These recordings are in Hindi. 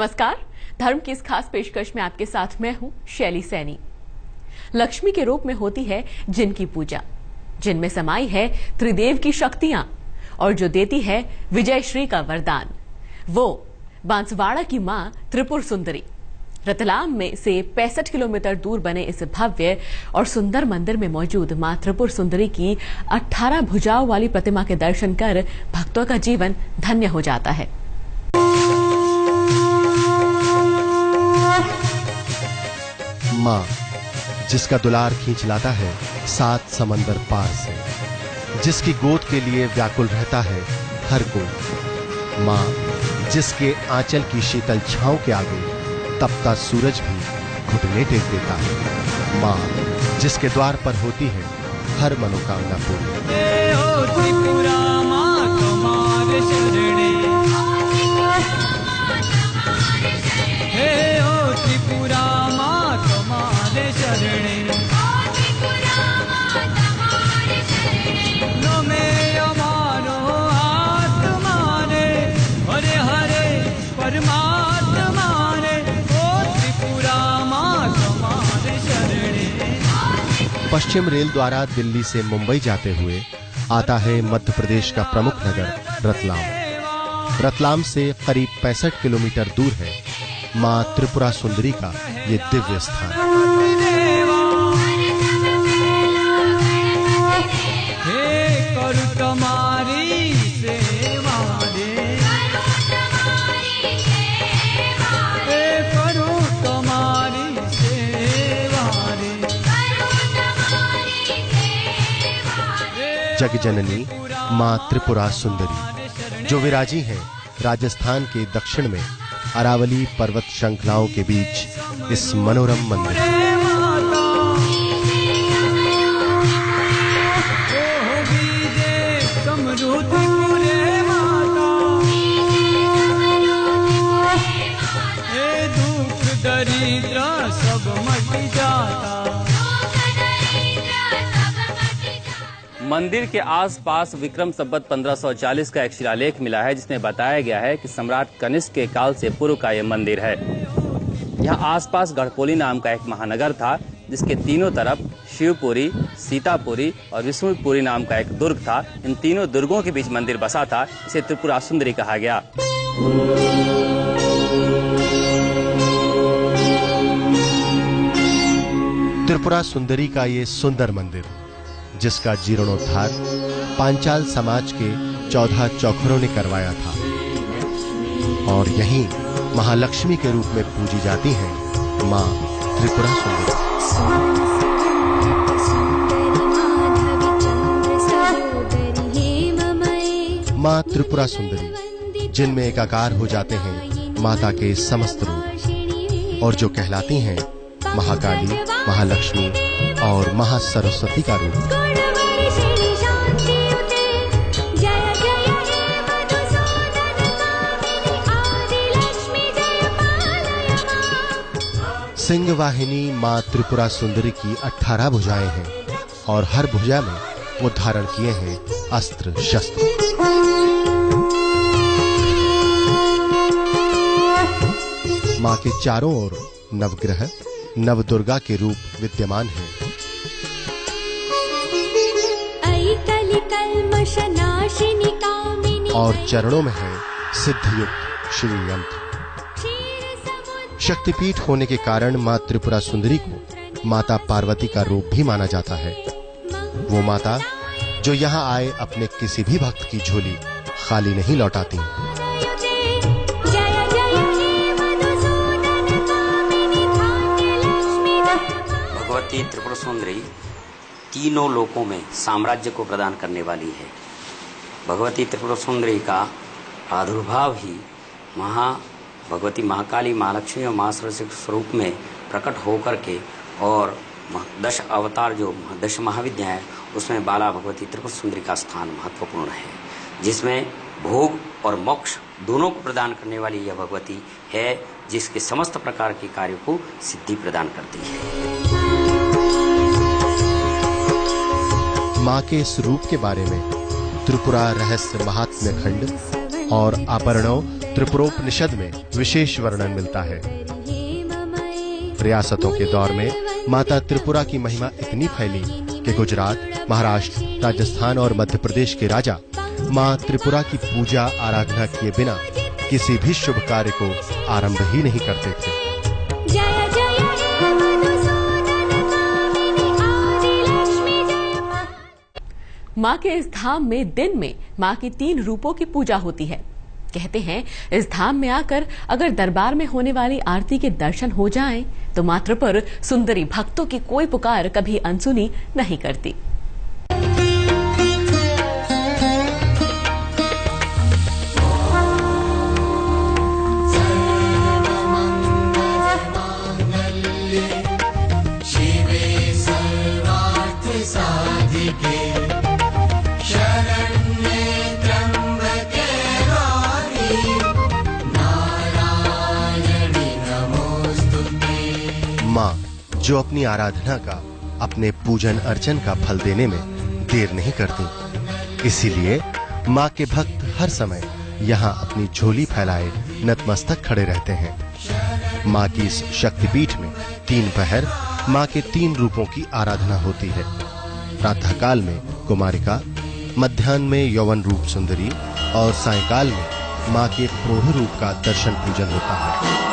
नमस्कार। धर्म की इस खास पेशकश में आपके साथ मैं हूं शैली सैनी। लक्ष्मी के रूप में होती है जिनकी पूजा, जिनमें समाई है त्रिदेव की शक्तियां और जो देती है विजय श्री का वरदान, वो बांसवाड़ा की मां त्रिपुर सुंदरी। रतलाम में से 65 किलोमीटर दूर बने इस भव्य और सुंदर मंदिर में मौजूद मां त्रिपुर सुंदरी की 18 भुजाओं वाली प्रतिमा के दर्शन कर भक्तों का जीवन धन्य हो जाता है। माँ जिसका दुलार खींच लाता है 7 समंदर पार से, जिसकी गोद के लिए व्याकुल रहता है हर कोई। माँ जिसके आंचल की शीतल छांव के आगे तपता सूरज भी घुटने टेक देता है। माँ जिसके द्वार पर होती है हर मनोकामना पूरी। पश्चिम रेल द्वारा दिल्ली से मुंबई जाते हुए आता है मध्य प्रदेश का प्रमुख नगर रतलाम। रतलाम से करीब 65 किलोमीटर दूर है मां त्रिपुरा सुंदरी का ये दिव्य स्थान। जगजननी मां त्रिपुरा सुंदरी जो विराजी हैं राजस्थान के दक्षिण में अरावली पर्वत श्रृंखलाओं के बीच इस मनोरम मंदिर। मंदिर के आसपास विक्रम संवत 1540 का एक शिलालेख मिला है, जिसमें बताया गया है कि सम्राट कनिष्क के काल से पूर्व का यह मंदिर है। यहाँ आसपास गढ़पोली नाम का एक महानगर था, जिसके तीनों तरफ शिवपुरी, सीतापुरी और विष्णुपुरी नाम का एक दुर्ग था। इन तीनों दुर्गों के बीच मंदिर बसा था, इसे त्रिपुरा सुंदरी कहा गया। त्रिपुरा सुंदरी का ये सुंदर मंदिर, जिसका जीर्णोद्धार पांचाल समाज के 14 चौखरों ने करवाया था, और यहीं महालक्ष्मी के रूप में पूजी जाती हैं मां त्रिपुरा सुंदरी। मां त्रिपुरा सुंदरी जिनमें एकाकार हो जाते हैं माता के समस्त रूप, और जो कहलाती हैं महाकाली, महालक्ष्मी और महासरस्वती का रूप। सिंह वाहिनी मां त्रिपुरा सुंदरी की 18 भुजाएं हैं, और हर भुजा में वो धारण किए हैं अस्त्र शस्त्र। मां के चारों ओर नवग्रह नवदुर्गा के रूप विद्यमान हैं। और चरणों में है सिद्धयुक्त श्री यंत्र। शक्तिपीठ होने के कारण मां त्रिपुरा सुंदरी को माता पार्वती का रूप भी माना जाता है। वो माता जो यहाँ आए अपने किसी भी भक्त की झोली खाली नहीं लौटाती। भगवती त्रिपुरा सुंदरी तीनों लोकों में साम्राज्य को प्रदान करने वाली है। भगवती त्रिपुरा सुंदरी का आविर्भाव ही भगवती महाकाली, महालक्ष्मी और महासरस्वती स्वरूप में प्रकट होकर के, और 10 अवतार जो 10 महाविद्या है उसमें बाला भगवती त्रिपुरा सुंदरी का स्थान महत्वपूर्ण है, जिसमें भोग और मोक्ष दोनों को प्रदान करने वाली यह भगवती है, जिसके समस्त प्रकार के कार्यों को सिद्धि प्रदान करती है। मां के इस रूप के बारे में त्रिपुरा रहस्य महात्म्य खंड और अपरणो त्रिपुरोपनिषद में विशेष वर्णन मिलता है। रियासतों के दौर में माता त्रिपुरा की महिमा इतनी फैली कि गुजरात, महाराष्ट्र, राजस्थान और मध्य प्रदेश के राजा मां त्रिपुरा की पूजा आराधना किए बिना किसी भी शुभ कार्य को आरंभ ही नहीं करते थे। मां के इस धाम में दिन में मां की 3 रूपों की पूजा होती है। कहते हैं इस धाम में आकर अगर दरबार में होने वाली आरती के दर्शन हो जाएं, तो मात्र पर सुंदरी भक्तों की कोई पुकार कभी अनसुनी नहीं करती। मां जो अपनी आराधना का, अपने पूजन अर्चन का फल देने में देर नहीं करती, इसीलिए मां के भक्त हर समय यहाँ अपनी झोली फैलाए नतमस्तक खड़े रहते हैं। मां की इस शक्तिपीठ में 3 पहर मां के 3 रूपों की आराधना होती है। प्रातःकाल में कुमारिका, मध्याह्न में यौवन रूप सुंदरी और सायंकाल में मां के प्रोढ़ रूप का दर्शन पूजन होता है।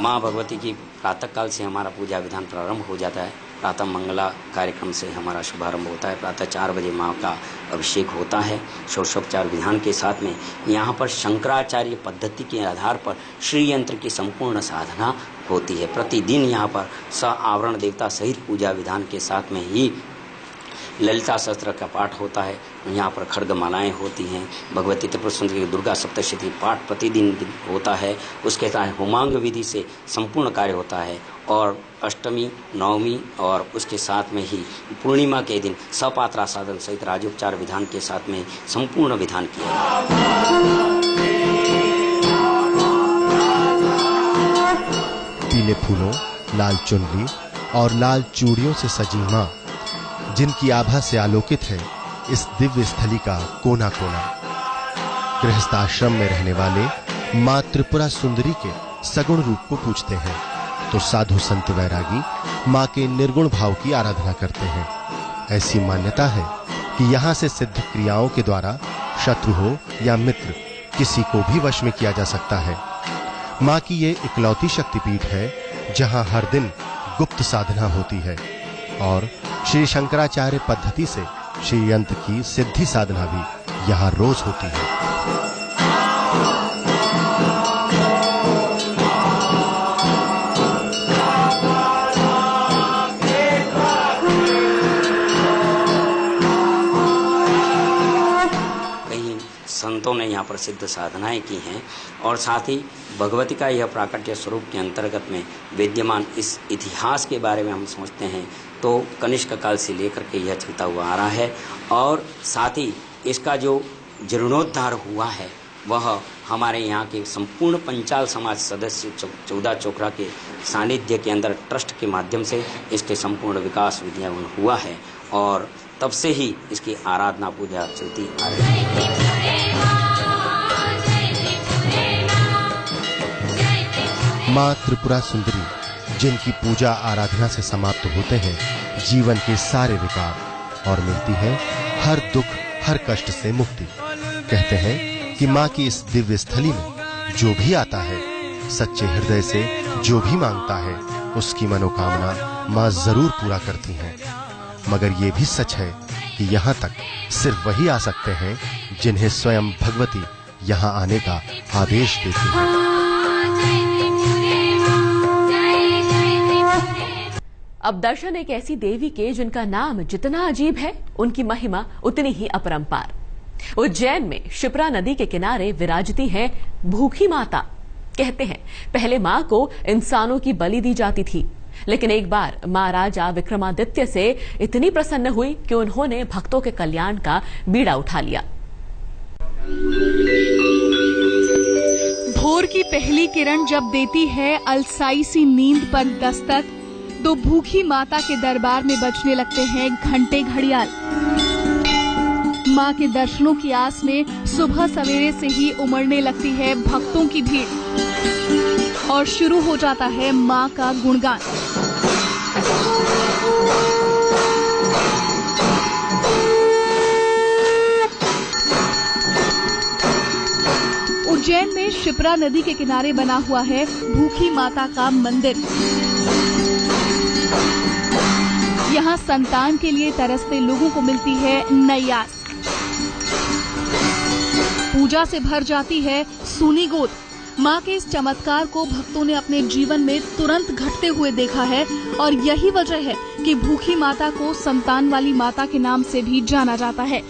माँ भगवती की प्रातः काल से हमारा पूजा विधान प्रारंभ हो जाता है। प्रातः मंगला कार्यक्रम से हमारा शुभारंभ होता है। प्रातः 4 बजे माँ का अभिषेक होता है षोडशोपचार विधान के साथ में। यहाँ पर शंकराचार्य पद्धति के आधार पर श्री यंत्र की संपूर्ण साधना होती है। प्रतिदिन यहाँ पर आवरण देवता सहित पूजा विधान के साथ में ही ललिता शस्त्र का पाठ होता है। यहाँ पर खड्गमालाएं होती हैं। भगवती त्रिपुर सुंदरी की दुर्गा सप्तशती पाठ प्रतिदिन होता है। उसके साथ होमांग विधि से संपूर्ण कार्य होता है। और अष्टमी, नवमी और उसके साथ में ही पूर्णिमा के दिन सपात्रा साधन सहित राजोपचार विधान के साथ में संपूर्ण विधान किया पीले फूलों, लाल चुनरी और लाल चूड़ियों से सजी मां, जिनकी आभा से आलोकित है इस दिव्य स्थली का कोना कोना। गृहस्थ आश्रम में रहने वाले मां त्रिपुरा सुंदरी के सगुण रूप को पूजते हैं, तो साधु संत वैरागी मां के निर्गुण भाव की आराधना करते हैं। ऐसी मान्यता है कि यहाँ से सिद्ध क्रियाओं के द्वारा शत्रु हो या मित्र, किसी को भी वश में किया जा सकता है। मां की ये इकलौती शक्तिपीठ है जहाँ हर दिन गुप्त साधना होती है और श्री शंकराचार्य पद्धति से श्री यंत्र की सिद्धि साधना भी यहाँ रोज होती है। कई संतों ने यहाँ पर सिद्ध साधनाएं की हैं और साथ ही भगवती का यह प्राकट्य स्वरूप के अंतर्गत में विद्यमान इस इतिहास के बारे में हम सोचते हैं तो कनिष्क काल से लेकर के यह चलता हुआ आ रहा है। और साथ ही इसका जो जीर्णोद्धार हुआ है वह हमारे यहाँ के संपूर्ण पंचाल समाज सदस्य 14 चोकरा के सानिध्य के अंदर ट्रस्ट के माध्यम से इसके संपूर्ण विकास विद्यमान हुआ है और तब से ही इसकी आराधना पूजा चलती आ रही है। मां त्रिपुरा सुंदरी, जिनकी पूजा आराधना से समाप्त होते हैं जीवन के सारे विकार और मिलती है हर दुख, हर कष्ट से मुक्ति। कहते हैं कि मां की इस दिव्य स्थली में जो भी आता है, सच्चे हृदय से जो भी मांगता है, उसकी मनोकामना मां जरूर पूरा करती हैं। मगर ये भी सच है कि यहाँ तक सिर्फ वही आ सकते हैं जिन्हें स्वयं भगवती यहाँ आने का आदेश देती है। अब दर्शन एक ऐसी देवी के जिनका नाम जितना अजीब है, उनकी महिमा उतनी ही अपरंपार। उज्जैन में शिप्रा नदी के किनारे विराजती है भूखी माता। कहते हैं पहले मां को इंसानों की बलि दी जाती थी, लेकिन एक बार महाराजा विक्रमादित्य से इतनी प्रसन्न हुई कि उन्होंने भक्तों के कल्याण का बीड़ा उठा लिया। भोर की पहली किरण जब देती है अलसाई सी नींद पर दस्तक, तो भूखी माता के दरबार में बजने लगते हैं घंटे घड़ियाल। मां के दर्शनों की आस में सुबह सवेरे से ही उमड़ने लगती है भक्तों की भीड़ और शुरू हो जाता है मां का गुणगान। उज्जैन में शिप्रा नदी के किनारे बना हुआ है भूखी माता का मंदिर। यहाँ संतान के लिए तरसते लोगों को मिलती है नई आस। पूजा से भर जाती है सूनी गोद। मां के इस चमत्कार को भक्तों ने अपने जीवन में तुरंत घटते हुए देखा है और यही वजह है कि भूखी माता को संतान वाली माता के नाम से भी जाना जाता है।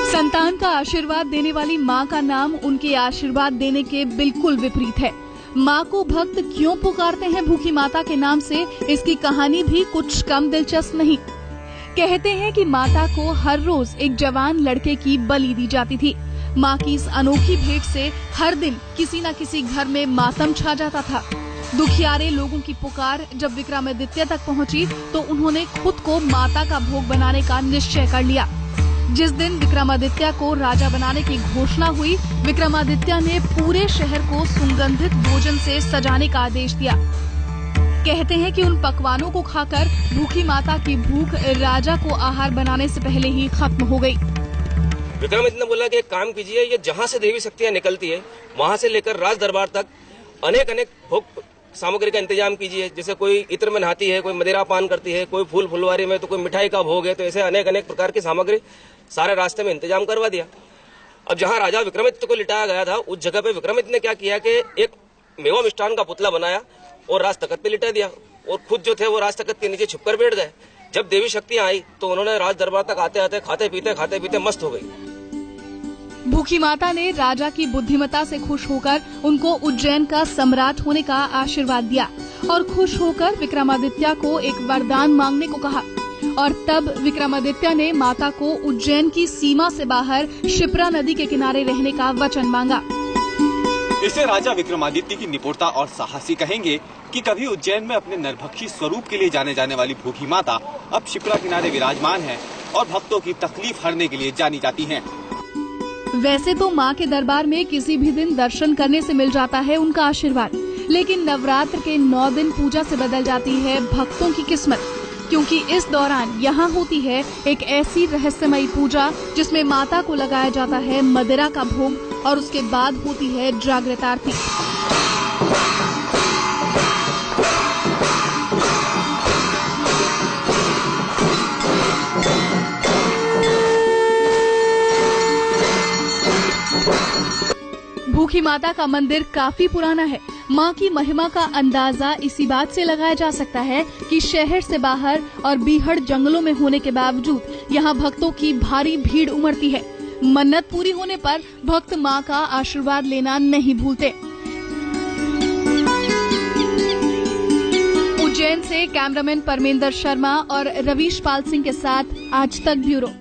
संतान का आशीर्वाद देने वाली मां का नाम उनके आशीर्वाद देने के बिल्कुल विपरीत है। मां को भक्त क्यों पुकारते हैं भूखी माता के नाम से, इसकी कहानी भी कुछ कम दिलचस्प नहीं। कहते हैं कि माता को हर रोज एक जवान लड़के की बलि दी जाती थी। मां की इस अनोखी भेंट से हर दिन किसी न किसी घर में मातम छा जाता था। दुखियारे लोगों की पुकार जब विक्रमादित्य तक पहुंची तो उन्होंने खुद को माता का भोग बनाने का निश्चय कर लिया। जिस दिन विक्रमादित्य को राजा बनाने की घोषणा हुई, विक्रमादित्य ने पूरे शहर को सुगंधित भोजन से सजाने का आदेश दिया। कहते हैं कि उन पकवानों को खाकर भूखी माता की भूख राजा को आहार बनाने से पहले ही खत्म हो गई। विक्रमादित्य ने बोला कि एक काम कीजिए, ये जहाँ से देवी शक्तियाँ निकलती है वहाँ से लेकर राज दरबार तक अनेक भोग सामग्री का इंतजाम कीजिए। जैसे कोई इत्र में नहाती है, कोई मदिरा पान करती है, कोई फूल फुलवारी में, तो कोई मिठाई का भोग है, तो ऐसे अनेक प्रकार की सामग्री सारे रास्ते में इंतजाम करवा दिया। अब जहाँ राजा विक्रमादित्य को लिटाया गया था उस जगह पे विक्रमादित्य ने क्या किया कि एक मेवा मिष्ठान का पुतला बनाया और राज तख्त पे लिटा दिया और खुद जो थे वो राज तख्त के नीचे छुपकर बैठ गए। जब देवी शक्तियाँ आई तो उन्होंने राज दरबार तक आते आते खाते पीते मस्त हो गई। भूखी माता ने राजा की बुद्धिमत्ता से खुश होकर उनको उज्जैन का सम्राट होने का आशीर्वाद दिया और खुश होकर विक्रमादित्य को एक वरदान मांगने को कहा। और तब विक्रमादित्य ने माता को उज्जैन की सीमा से बाहर शिप्रा नदी के किनारे रहने का वचन मांगा। इसे राजा विक्रमादित्य की निपुणता और साहसी कहेंगे कि कभी उज्जैन में अपने नरभक्षी स्वरूप के लिए जाने जाने वाली भूखी माता अब शिप्रा किनारे विराजमान है और भक्तों की तकलीफ हरने के लिए जानी जाती हैं। वैसे तो मां के दरबार में किसी भी दिन दर्शन करने से मिल जाता है उनका आशीर्वाद, लेकिन नवरात्र के 9 दिन पूजा से बदल जाती है भक्तों की किस्मत, क्योंकि इस दौरान यहाँ होती है एक ऐसी रहस्यमयी पूजा जिसमें माता को लगाया जाता है मदिरा का भोग और उसके बाद होती है जागृत आरती। भूखी माता का मंदिर काफी पुराना है। मां की महिमा का अंदाजा इसी बात से लगाया जा सकता है कि शहर से बाहर और बीहड़ जंगलों में होने के बावजूद यहाँ भक्तों की भारी भीड़ उमड़ती है। मन्नत पूरी होने पर भक्त मां का आशीर्वाद लेना नहीं भूलते। उज्जैन से कैमरामैन परमेंद्र शर्मा और रवीश पाल सिंह के साथ आज तक ब्यूरो।